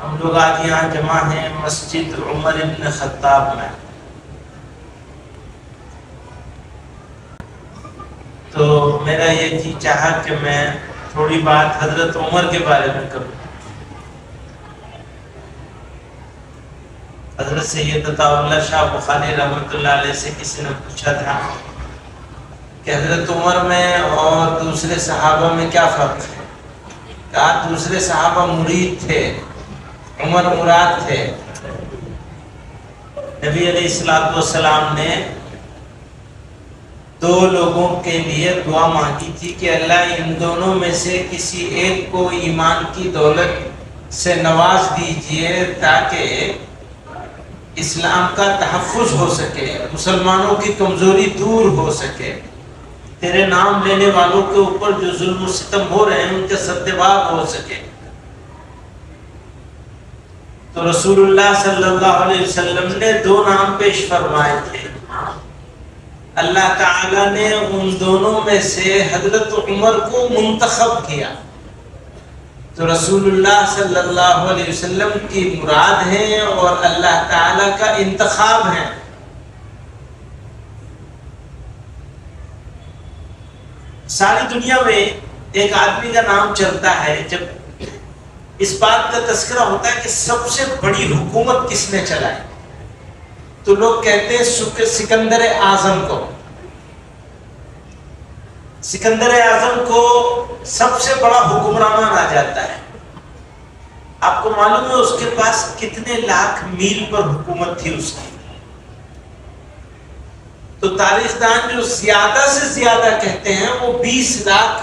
ہم لوگ آج یہاں جمع ہیں مسجد عمر ابن خطاب میں. تو میرا یہ جی چاہا کہ میں تھوڑی بات حضرت عمر کے بارے میں کروں. حضرت سید عطا اللہ شاہ بخاری رحمۃ اللہ علیہ سے کسی نے پوچھا تھا کہ حضرت عمر میں اور دوسرے صحابہ میں کیا فرق ہے؟ کہا دوسرے صحابہ مرید تھے، عمر مراد تھے. نبی علیہ الصلوۃ والسلام نے دو لوگوں کے لیے دعا مانگی تھی کہ اللہ ان دونوں میں سے کسی ایک کو ایمان کی دولت سے نواز دیجئے تاکہ اسلام کا تحفظ ہو سکے، مسلمانوں کی کمزوری دور ہو سکے، تیرے نام لینے والوں کے اوپر جو ظلم و ستم ہو رہے ہیں ان کے سدباب ہو سکے. تو رسول اللہ صلی اللہ علیہ وسلم نے دو نام پیش فرمائے تھے. اللہ تعالی نے ان دونوں میں سے حضرت عمر کو منتخب کیا. تو رسول اللہ صلی اللہ علیہ وسلم کی مراد ہیں اور اللہ تعالی کا انتخاب ہے. ساری دنیا میں ایک آدمی کا نام چلتا ہے جب اس بات کا تذکرہ ہوتا ہے کہ سب سے بڑی حکومت کس نے چلائی تو لوگ کہتے ہیں سکندر اعظم کو. سکندر اعظم کو سب سے بڑا حکمران آ جاتا ہے. آپ کو معلوم ہے اس کے پاس کتنے لاکھ میل پر حکومت تھی اس کی؟ تو تاریخ دان جو زیادہ سے زیادہ کہتے ہیں وہ 20 لاکھ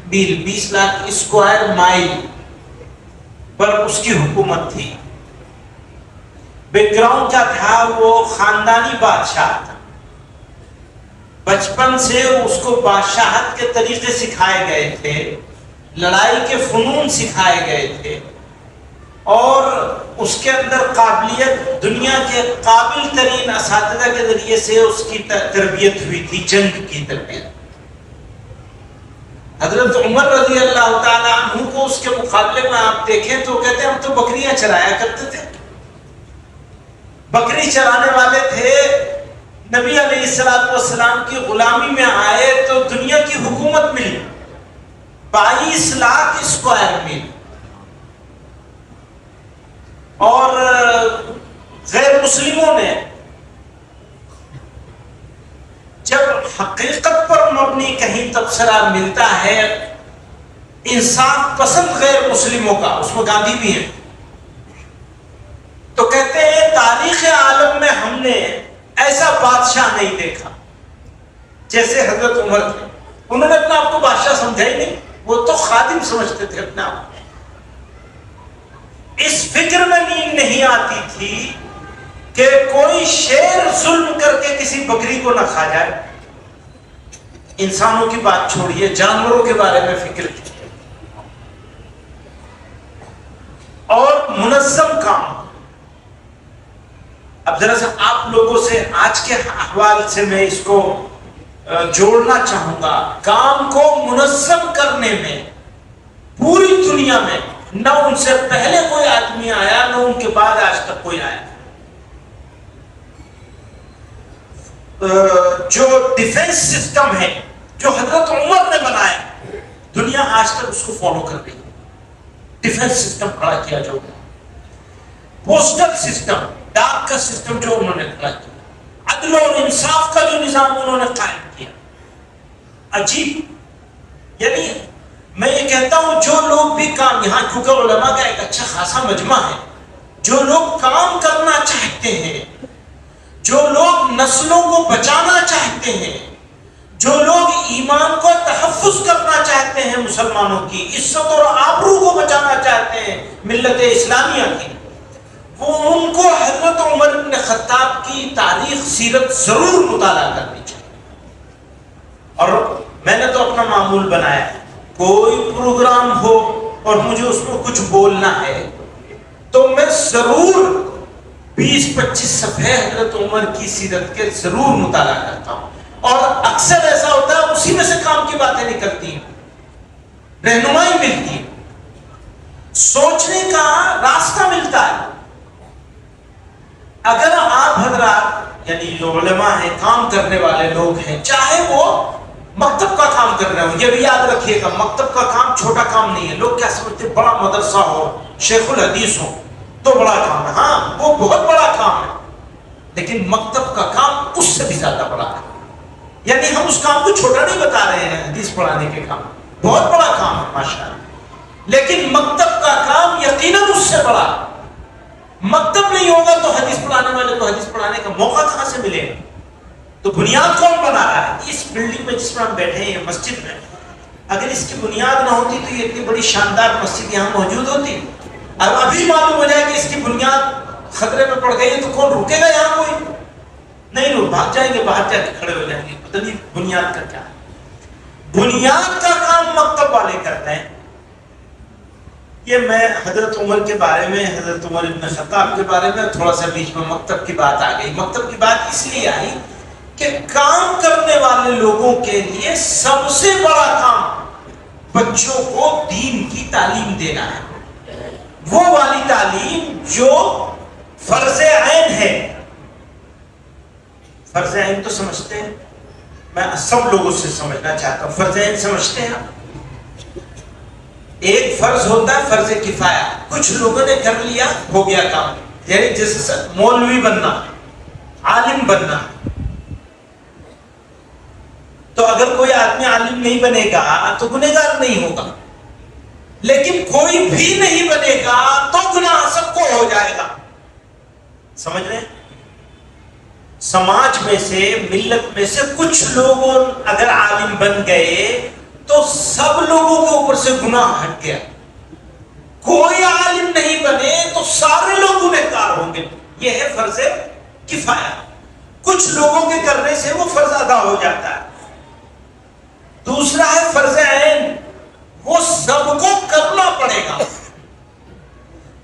میل، 20 لاکھ اسکوائر مائل پر اس کی حکومت تھی. بیک گراؤنڈ کیا تھا؟ وہ خاندانی بادشاہ تھا. بچپن سے اس کو بادشاہت کے طریقے سکھائے گئے تھے، لڑائی کے فنون سکھائے گئے تھے اور اس کے اندر قابلیت دنیا کے قابل ترین اساتذہ کے ذریعے سے اس کی تربیت ہوئی تھی، جنگ کی تربیت. حضرت عمر رضی اللہ تعالیٰ عنہ کو اس کے مقابلے میں آپ دیکھیں تو کہتے ہیں ہم تو بکریاں چرایا کرتے تھے. بکری چرانے والے تھے، نبی علیہ الصلوۃ والسلام کی غلامی میں آئے تو دنیا کی حکومت ملی 22 لاکھ اسکوائر میل. اور غیر مسلموں نے جب حقیقت پر مبنی کہیں تبصرہ ملتا ہے انصاف پسند غیر مسلموں کا، اس میں گاندھی بھی ہے، تو کہتے ہیں تاریخ عالم میں ہم نے ایسا بادشاہ نہیں دیکھا جیسے حضرت عمر تھے. انہوں نے اپنا آپ کو بادشاہ سمجھا ہی نہیں، وہ تو خادم سمجھتے تھے اپنے آپ کو. اس فکر میں نیند نہیں آتی تھی کہ کوئی شیر ظلم کر کے کسی بکری کو نہ کھا جائے. انسانوں کی بات چھوڑیے، جانوروں کے بارے میں فکر کیجیے. اور منظم کام. اب ذرا سا آپ لوگوں سے آج کے احوال سے میں اس کو جوڑنا چاہوں گا. کام کو منظم کرنے میں پوری دنیا میں نہ ان سے پہلے کوئی آدمی آیا نہ ان کے بعد آج تک کوئی آیا. جو ڈیفنس سسٹم ہے جو حضرت عمر نے بنایا دنیا آج تک اس کو فالو کر رہی ہے. ڈیفنس سسٹم کھڑا کیا جو پوسٹل سسٹم، ڈاک کا سسٹم جو انہوں نے کھڑا کیا، عدل اور انصاف کا جو نظام انہوں نے قائم کیا. عجیب. یعنی میں یہ کہتا ہوں جو لوگ بھی کام، یہاں کیونکہ علماء کا ایک اچھا خاصا مجمع ہے، جو لوگ کام کرنا چاہتے ہیں، جو لوگ نسلوں کو بچانا چاہتے ہیں، جو لوگ ایمان کو تحفظ کرنا چاہتے ہیں، مسلمانوں کی عزت اور آبرو کو بچانا چاہتے ہیں ملت اسلامیہ کی، وہ ان کو حضرت عمر بن خطاب کی تاریخ سیرت ضرور مطالعہ کرنی چاہیے. اور میں نے تو اپنا معمول بنایا ہے، کوئی پروگرام ہو اور مجھے اس میں کچھ بولنا ہے تو میں ضرور 20-25 صفحے حضرت عمر کی سیرت کے ضرور مطالعہ کرتا ہوں. اور اکثر ایسا ہوتا ہے اسی میں سے کام کی باتیں نکلتی ہیں، رہنمائی ملتی ہے، سوچنے کا راستہ راستہ ملتا ہے. اگر آپ حضرات یعنی جو علماء ہیں، کام کرنے والے لوگ ہیں، چاہے وہ مکتب کا کام کر رہے ہو، یہ بھی یاد رکھیے گا مکتب کا کام چھوٹا کام نہیں ہے. لوگ کیا سمجھتے بڑا مدرسہ ہو، شیخ الحدیث ہو تو بڑا کام ہے. ہاں وہ بہت بڑا کام ہے، لیکن مکتب کا کام اس سے بھی زیادہ بڑا ہے. یعنی ہم اس کام کو چھوٹا نہیں بتا رہے ہیں، حدیث پڑھانے کے کام بہت بڑا کام ہے ماشاءاللہ، لیکن مکتب کا کام یقیناً اس سے بڑا. مکتب نہیں ہوگا تو حدیث پڑھانے والے کو حدیث پڑھانے کا موقع کہاں سے ملے گا؟ تو بنیاد کون بنا رہا ہے؟ اس بلڈنگ میں جس میں ہم بیٹھے ہیں مسجد میں، اگر اس کی بنیاد نہ ہوتی تو یہ اتنی بڑی شاندار مسجد یہاں موجود ہوتی. اب ابھی معلوم ہو جائے کہ اس کی بنیاد خطرے میں پڑ گئی ہے تو کون رکے گا یہاں؟ کوئی نہیں. لوگ بھاگ جائیں گے، باہر جا کے کھڑے ہو جائیں گے. پتہ نہیں بنیاد کا کیا ہے. بنیاد کا کام مکتب والے کرتے ہیں. یہ میں حضرت عمر کے بارے میں، حضرت عمر ابن خطاب کے بارے میں تھوڑا سا بیچ میں مکتب کی بات آ گئی. مکتب کی بات اس لیے آئی کہ کام کرنے والے لوگوں کے لیے سب سے بڑا کام بچوں کو دین کی تعلیم دینا ہے. وہ والی تعلیم جو فرض عین ہے. فرض عین تو سمجھتے ہیں، میں سب لوگوں سے سمجھنا چاہتا ہوں. فرض عین سمجھتے ہیں آپ؟ ایک فرض ہوتا ہے فرض کفایہ، کچھ لوگوں نے کر لیا ہو گیا کام. یعنی جیسے مولوی بننا، عالم بننا. تو اگر کوئی آدمی عالم نہیں بنے گا تو گنہگار نہیں ہوگا، لیکن کوئی بھی نہیں بنے گا تو گناہ سب کو ہو جائے گا. سمجھ رہے ہیں؟ سماج میں سے، ملت میں سے کچھ لوگ اگر عالم بن گئے تو سب لوگوں کے اوپر سے گناہ ہٹ گیا. کوئی عالم نہیں بنے تو سارے لوگ گنہگار ہوں گے. یہ ہے فرض کفایہ. کچھ لوگوں کے کرنے سے وہ فرض ادا ہو جاتا ہے. دوسرا ہے فرض عین، وہ سب کو کرنا پڑے گا.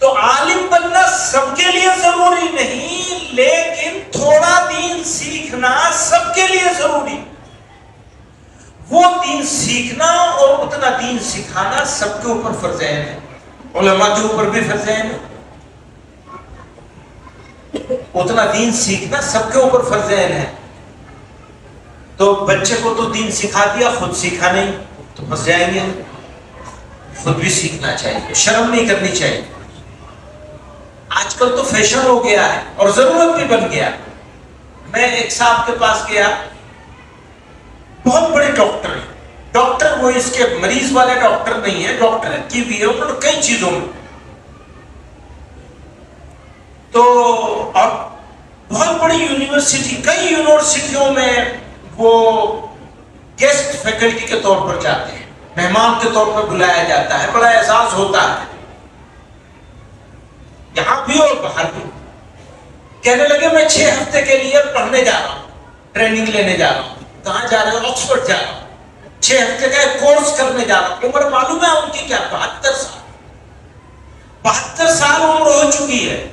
تو عالم بننا سب کے لیے ضروری نہیں، لیکن تھوڑا دین سیکھنا سب کے لیے ضروری. وہ دین سیکھنا اور اتنا دین سکھانا سب کے اوپر فرض عین ہے. علماء کے اوپر بھی فرض عین ہے. اتنا دین سیکھنا سب کے اوپر فرض عین ہے. تو بچے کو تو دین سکھا دیا، خود سیکھا نہیں تو پھنس جائیں گے. خود بھی سیکھنا چاہیے، شرم نہیں کرنی چاہیے. آج کل تو فیشن ہو گیا ہے اور ضرورت بھی بن گیا. میں ایک صاحب کے پاس گیا، بہت بڑے ڈاکٹر ہیں. ڈاکٹر وہ اس کے مریض والے ڈاکٹر نہیں ہے، ڈاکٹر کی بھی ہے انہوں نے کئی چیزوں میں. تو اور بہت بڑی یونیورسٹی، کئی یونیورسٹیوں میں وہ گیسٹ فیکلٹی کے طور پر جاتے ہیں، مہمان کے طور پر بلایا جاتا ہے. بڑا احساس ہوتا ہے یہاں بھی اور باہر بھی. کہنے لگے میں 6 ہفتے کے لیے پڑھنے جا رہا ہوں، ٹریننگ لینے جا رہا ہوں. کہاں جا رہے ہو؟ آکسفورڈ جا رہا ہوں. 6 ہفتے کا ایک کورس کرنے جا رہا ہوں. عمر معلوم ہے ان کی کیا؟ 72 سال. 72 سال عمر ہو چکی ہے.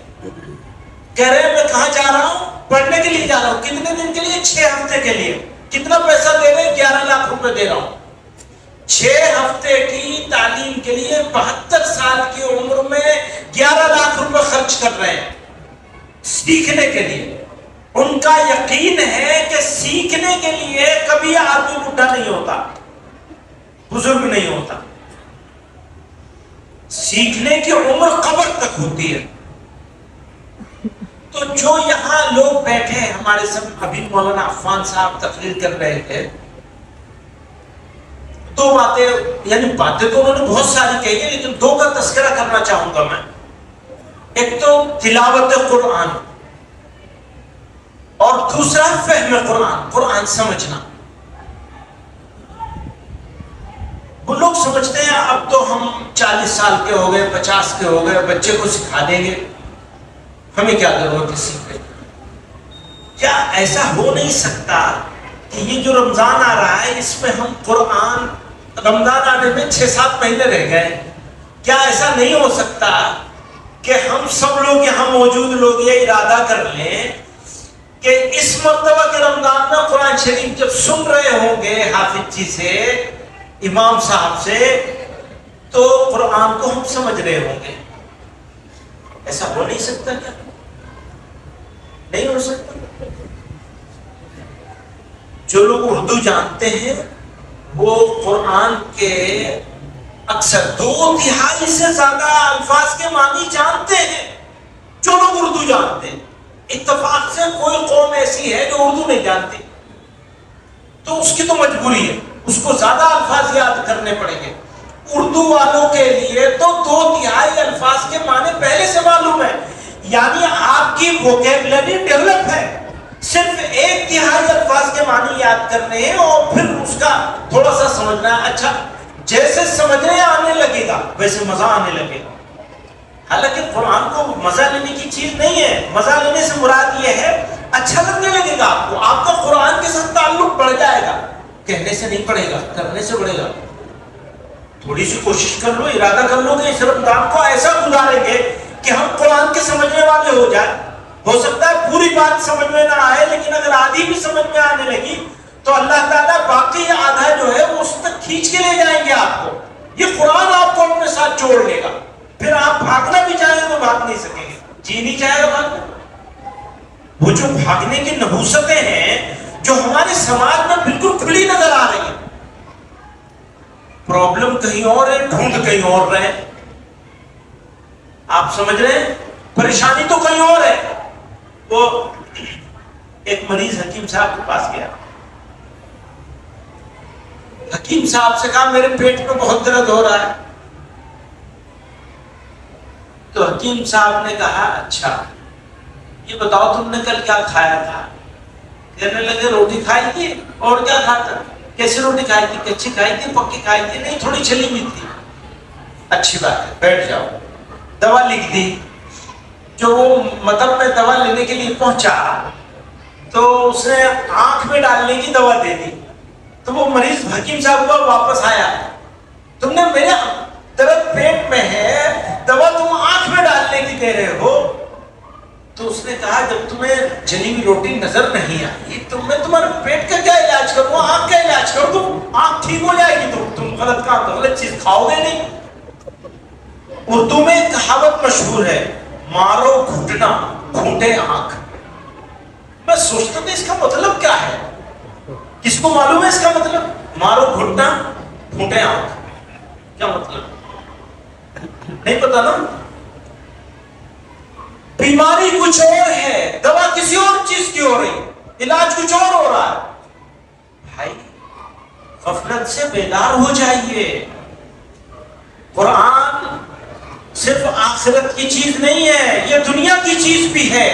کہہ رہے ہیں میں کہاں جا رہا ہوں؟ پڑھنے کے لیے جا رہا ہوں. کتنے دن کے لیے؟ 6 ہفتے کے لیے. کتنا پیسہ دے رہے ہیں؟ 11 لاکھ روپے دے رہا ہوں. 6 ہفتے کی تعلیم کے لیے 72 سال کی عمر میں 11 لاکھ روپے خرچ کر رہے ہیں سیکھنے کے لیے. ان کا یقین ہے کہ سیکھنے کے لیے کبھی آدمی بوڑھا نہیں ہوتا، بزرگ نہیں ہوتا. سیکھنے کی عمر قبر تک ہوتی ہے. تو جو یہاں لوگ بیٹھے ہیں ہمارے سب، ابھی مولانا عفان صاحب تقریر کر رہے تھے، 2 باتیں، یعنی باتیں تو انہوں نے بہت ساری کہی ہیں لیکن 2 کا تذکرہ کرنا چاہوں گا میں. ایک تو تلاوت قرآن اور دوسرا فہم قرآن، قرآن سمجھنا. وہ لوگ سمجھتے ہیں اب تو ہم 40 سال کے ہو گئے، 50 کے ہو گئے، بچے کو سکھا دیں گے، ہمیں کیا ضرورت ہے سیکھنے. کیا ایسا ہو نہیں سکتا کہ یہ جو رمضان آ رہا ہے اس میں ہم قرآن، رمضان آنے میں 6-7 مہینے رہ گئے، کیا ایسا نہیں ہو سکتا کہ ہم سب لوگ یہاں موجود لوگ یہ ارادہ کر لیں کہ اس مرتبہ کے رمضان میں قرآن شریف جب سن رہے ہوں گے حافظ جی سے، امام صاحب سے، تو قرآن کو ہم سمجھ رہے ہوں گے. ایسا ہو نہیں سکتا کیا؟ نہیں ہو سکتا. جو لوگ اردو جانتے ہیں وہ قرآن کے اکثر 2/3 سے زیادہ الفاظ کے معنی جانتے ہیں. جو لوگ اردو جانتے ہیں، اتفاق سے کوئی قوم ایسی ہے جو اردو نہیں جانتی، تو اس کی تو مجبوری ہے، اس کو زیادہ الفاظ یاد کرنے پڑیں گے. اردو والوں کے لیے تو 2/3 الفاظ کے معنی پہلے سے معلوم ہے، یعنی آپ کی ووکیبلری ڈیولپ ہے. صرف 1/3 الفاظ کے معنی یاد کرنے ہیں اور پھر اس کا تھوڑا سا سمجھنا ہے. اچھا، جیسے سمجھنے آنے لگے گا ویسے مزہ آنے لگے گا. حالانکہ قرآن کو مزہ لینے کی چیز نہیں ہے. مزہ لینے سے مراد یہ ہے اچھا لگنے لگے گا آپ کو، آپ کا قرآن کے ساتھ تعلق بڑھ جائے گا. کہنے سے نہیں پڑے گا، کرنے سے بڑھے گا. تھوڑی سی کوشش کر لو، ارادہ کر لو کہ اس رمضان کو ایسا گزاریں گے کہ ہم قرآن کے سمجھنے والے ہو جائیں. ہو سکتا ہے پوری بات سمجھ میں نہ آئے، لیکن اگر آدھی بھی سمجھ میں آنے لگی تو اللہ تعالیٰ باقی آدھا جو ہے وہ اس تک کھینچ کے لے جائیں گے آپ کو. یہ قرآن آپ کو اپنے ساتھ جوڑ لے گا. پھر آپ بھاگنا بھی چاہیں تو بھاگ نہیں سکیں گے. جی نہیں چاہے گا بھاگنا. وہ جو بھاگنے کی نحوستیں ہیں جو ہمارے سماج میں بالکل کھلی نظر آ رہی ہیں، پرابلم کہیں اور ہے، ڈھونڈ کہیں اور رہے. آپ سمجھ رہے ہیں؟ پریشانی تو کہیں اور ہے. وہ ایک مریض حکیم صاحب کے پاس گیا. حکیم صاحب سے کہا میرے پیٹ میں بہت درد ہو رہا ہے. تو حکیم صاحب نے کہا اچھا یہ بتاؤ تم نے کل کیا کھایا تھا؟ کہنے لگے روٹی کھائی تھی. اور کیا کھاتا؟ کیسی روٹی کھائی تھی؟ کچی کھائی تھی؟ پکی کھائی تھی؟ نہیں، تھوڑی چھلی ہوئی تھی. اچھی بات ہے، بیٹھ جاؤ. دوا لکھ دی. جو وہ مطلب میں دوا لینے کے لیے پہنچا تو اس نے آنکھ میں ڈالنے کی دوا دے دی. تو وہ مریض حکیم صاحب کو واپس آیا، تم نے میرے درد پیٹ میں ہے، دوا تم آنکھ میں ڈالنے کی دے رہے ہو. تو اس نے کہا جب تمہیں جلی ہوئی روٹی نظر نہیں آئی تو میں تمہارے پیٹ کا کیا علاج کروں، آنکھ کا علاج کر دوں، آنکھ ٹھیک ہو جائے گی. تو تم غلط چیز کھاؤ گے نہیں. اردو میں ایک کہاوت مشہور ہے، مارو گھٹنا گھونٹے آنکھ. میں سوچتا ہوں اس کا مطلب کیا ہے؟ کس کو معلوم ہے اس کا مطلب؟ مارو گھٹنا گھونٹے آنکھ کیا مطلب؟ نہیں پتا نا. بیماری کچھ اور ہے، دوا کسی اور چیز کی ہو رہی، علاج کچھ اور ہو رہا ہے. بھائی غفلت سے بیدار ہو جائیے. قرآن صرف آخرت کی چیز نہیں ہے، یہ دنیا کی چیز بھی ہے.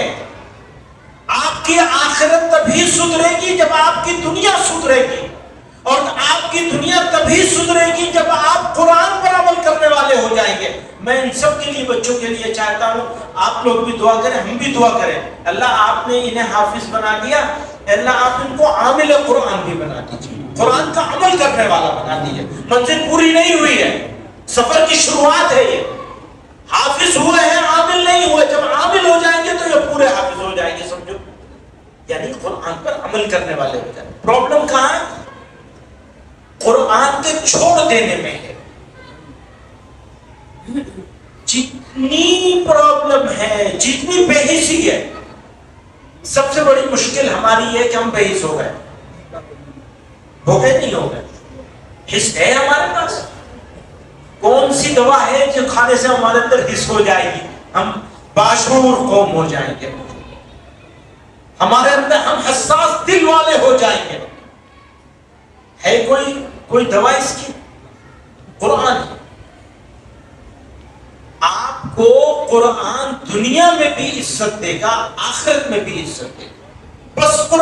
آپ کی آخرت تبھی سدھرے گی جب آپ کی دنیا سدھرے گی، اور آپ کی دنیا تبھی سدھرے گی جب آپ قرآن پر عمل کرنے والے ہو جائیں گے. میں ان سب کے لیے، بچوں کے لیے چاہتا ہوں آپ لوگ بھی دعا کریں، ہم بھی دعا کریں. اللہ آپ نے انہیں حافظ بنا دیا، اللہ آپ ان کو عامل قرآن بھی بنا دیجیے، قرآن کا عمل کرنے والا بنا دیجیے. منزل پوری نہیں ہوئی ہے، سفر کی شروعات ہے. یہ حافظ ہوئے ہیں، عامل نہیں ہوئے. جب عامل ہو جائیں گے تو یہ پورے حافظ ہو جائیں گے. سمجھو، یعنی قرآن پر عمل کرنے والے ہو جائیں. پرابلم کہاں ہے؟ قرآن کے چھوڑ دینے میں ہے. جتنی پرابلم ہے، جتنی بے حسی ہے، سب سے بڑی مشکل ہماری ہے کہ ہم بے حس ہو گئے. ہو گئے نہیں ہو گئے؟ حس ہے ہمارے پاس. کون سی دوا ہے جو کھانے سے ہمارے اندر حس ہو جائے گی، ہم باشعور قوم ہو جائیں گے، ہمارے اندر ہم حساس دل والے ہو جائیں گے؟ ہے کوئی دوا اس کی؟ قرآن. آپ کو قرآن دنیا میں بھی عزت دے گا، آخرت میں بھی عزت دے گا. بس قرآن